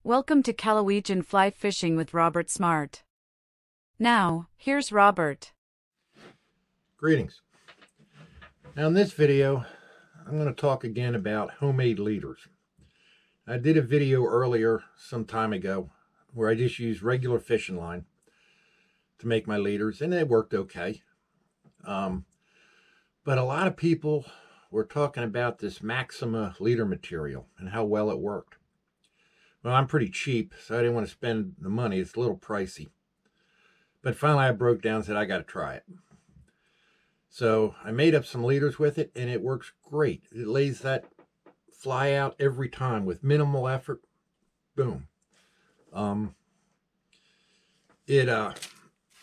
Welcome to Calawegian Fly Fishing with Robert Smart. Now, here's Robert. Greetings. Now in this video, I'm going to talk again about homemade leaders. I did a video earlier some time ago where I just used regular fishing line to make my leaders, and it worked okay. But a lot of people were talking about this Maxima leader material and how well it worked. Well, I'm pretty cheap, so I didn't want to spend the money. It's a little pricey. But finally I broke down and said, I got to try it. So I made up some leaders with it, and it works great. It lays that fly out every time with minimal effort. Boom. It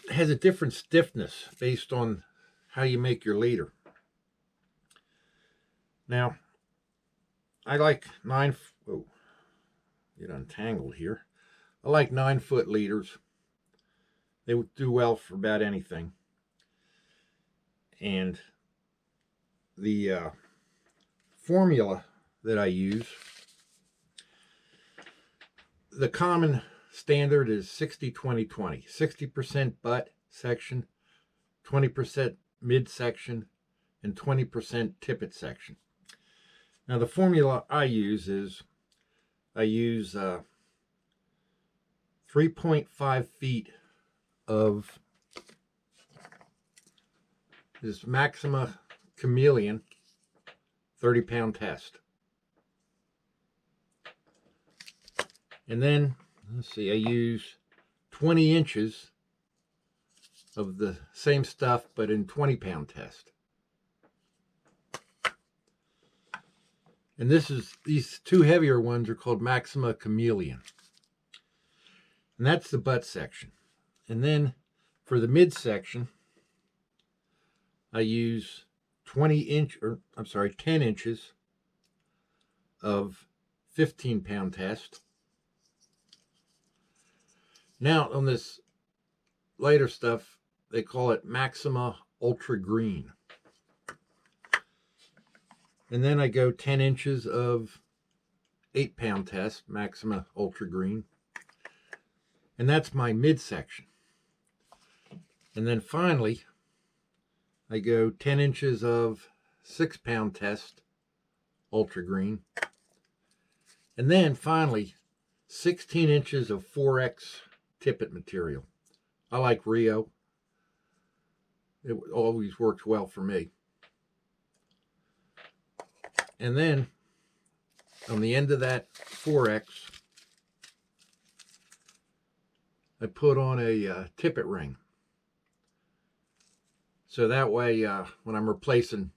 has a different stiffness based on how you make your leader. Now, I like get untangled here. I like 9-foot leaders. They would do well for about anything. And the formula that I use, the common standard is 60-20-20. 60% butt section, 20% midsection, and 20% tippet section. Now the formula I use is, I use 3.5 feet of this Maxima Chameleon 30-pound test. And then, let's see, I use 20 inches of the same stuff, but in 20-pound test. And these two heavier ones are called Maxima Chameleon. And that's the butt section. And then for the midsection, I use 10 inches of 15-pound test. Now on this lighter stuff, they call it Maxima Ultra Green. And then I go 10 inches of 8-pound test, Maxima Ultra Green. And that's my midsection. And then finally, I go 10 inches of 6-pound test, Ultra Green. And then finally, 16 inches of 4X tippet material. I like Rio. It always works well for me. And then on the end of that 4X, I put on a tippet ring. So that way, when I'm replacing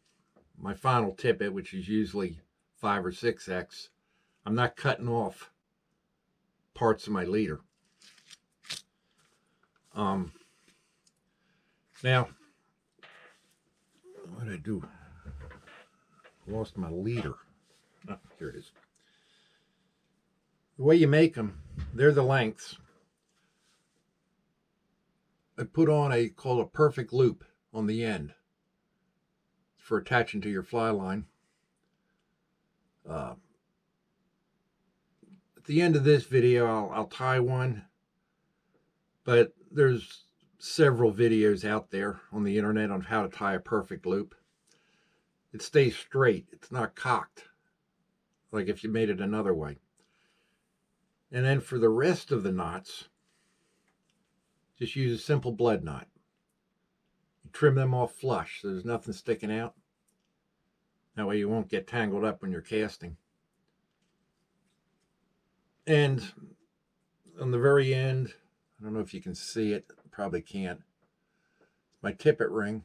my final tippet, which is usually 5 or 6X, I'm not cutting off parts of my leader. Now, what did I do? Lost my leader. Oh, here it is. The way you make them, they're the lengths. I put on called a perfect loop on the end for attaching to your fly line. At the end of this video, I'll tie one, but there's several videos out there on the internet on how to tie a perfect loop. It stays straight. It's not cocked, like if you made it another way. And then for the rest of the knots, just use a simple blood knot. You trim them off flush so there's nothing sticking out. That way you won't get tangled up when you're casting. And on the very end, I don't know if you can see it, probably can't. My tippet ring.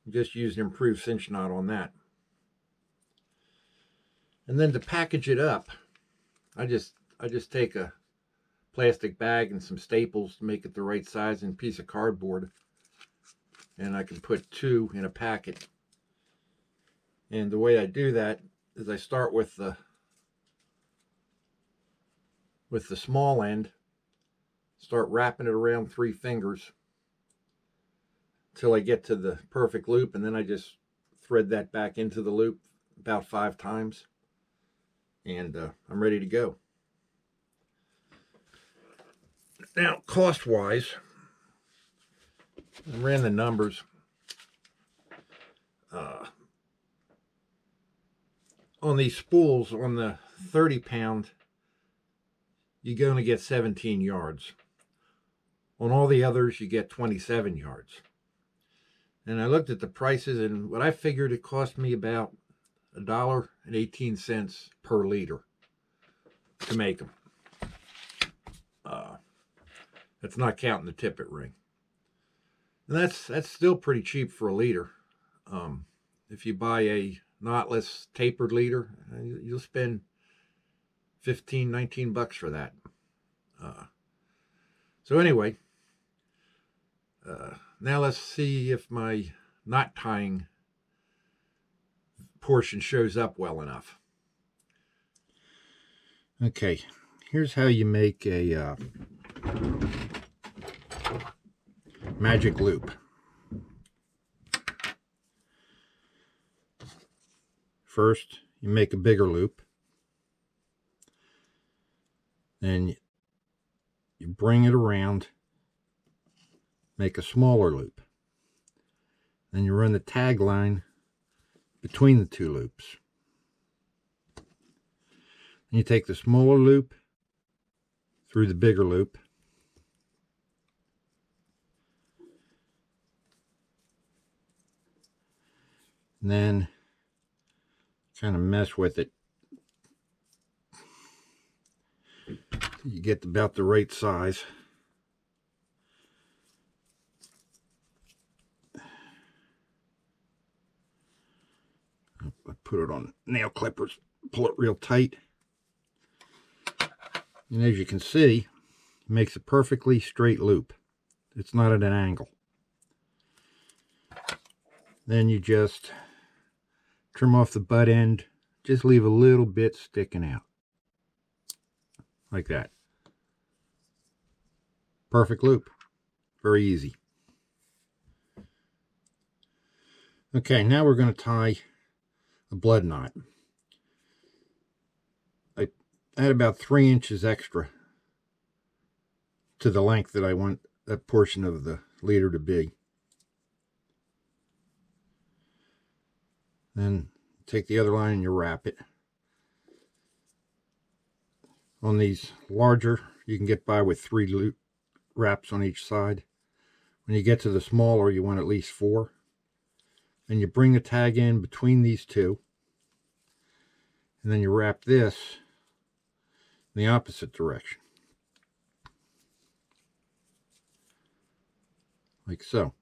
Just use an improved cinch knot on that. And then to package it up, I just take a plastic bag and some staples to make it the right size and a piece of cardboard. And I can put 2 in a packet. And the way I do that is I start with the small end, start wrapping it around 3 fingers till I get to the perfect loop, and then I just thread that back into the loop about 5 times, and I'm ready to go. Now, cost-wise, I ran the numbers. On these spools, on the 30-pound, you're going to get 17 yards. On all the others, you get 27 yards. And I looked at the prices, and what I figured it cost me about $1.18 per liter to make them. That's not counting the tippet ring. And that's still pretty cheap for a liter. If you buy a knotless tapered liter, you'll spend $15, $19 for that. So anyway, now let's see if my knot tying portion shows up well enough. Okay, here's how you make a magic loop. First, you make a bigger loop. Then you bring it around, make a smaller loop. Then you run the tag line between the two loops. Then you take the smaller loop through the bigger loop. And then kind of mess with it. You get about the right size. I put it on nail clippers, pull it real tight. And as you can see, it makes a perfectly straight loop. It's not at an angle. Then you just trim off the butt end, just leave a little bit sticking out. Like that. Perfect loop. Very easy. Okay, now we're going to tie a blood knot. I had about 3 inches extra to the length that I want that portion of the leader to be. Then take the other line and you wrap it. On these larger, you can get by with 3 loop wraps on each side. When you get to the smaller, you want at least 4. Then you bring the tag in between these two, and then you wrap this in the opposite direction, like so.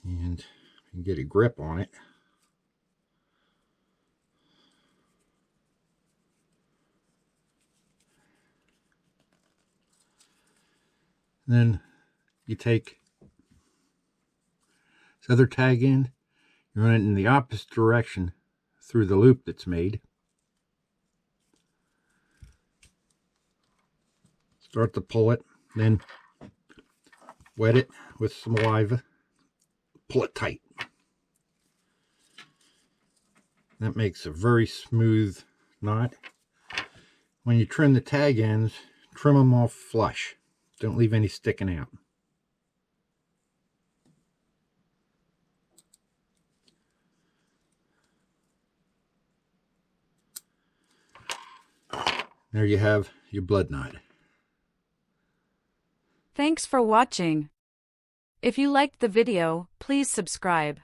And you can get a grip on it. And then you take this other tag end, you run it in the opposite direction through the loop that's made. Start to pull it, then wet it with some saliva. Pull it tight. That makes a very smooth knot. When you trim the tag ends, trim them off flush. Don't leave any sticking out. There you have your blood knot. Thanks for watching. If you liked the video, please subscribe.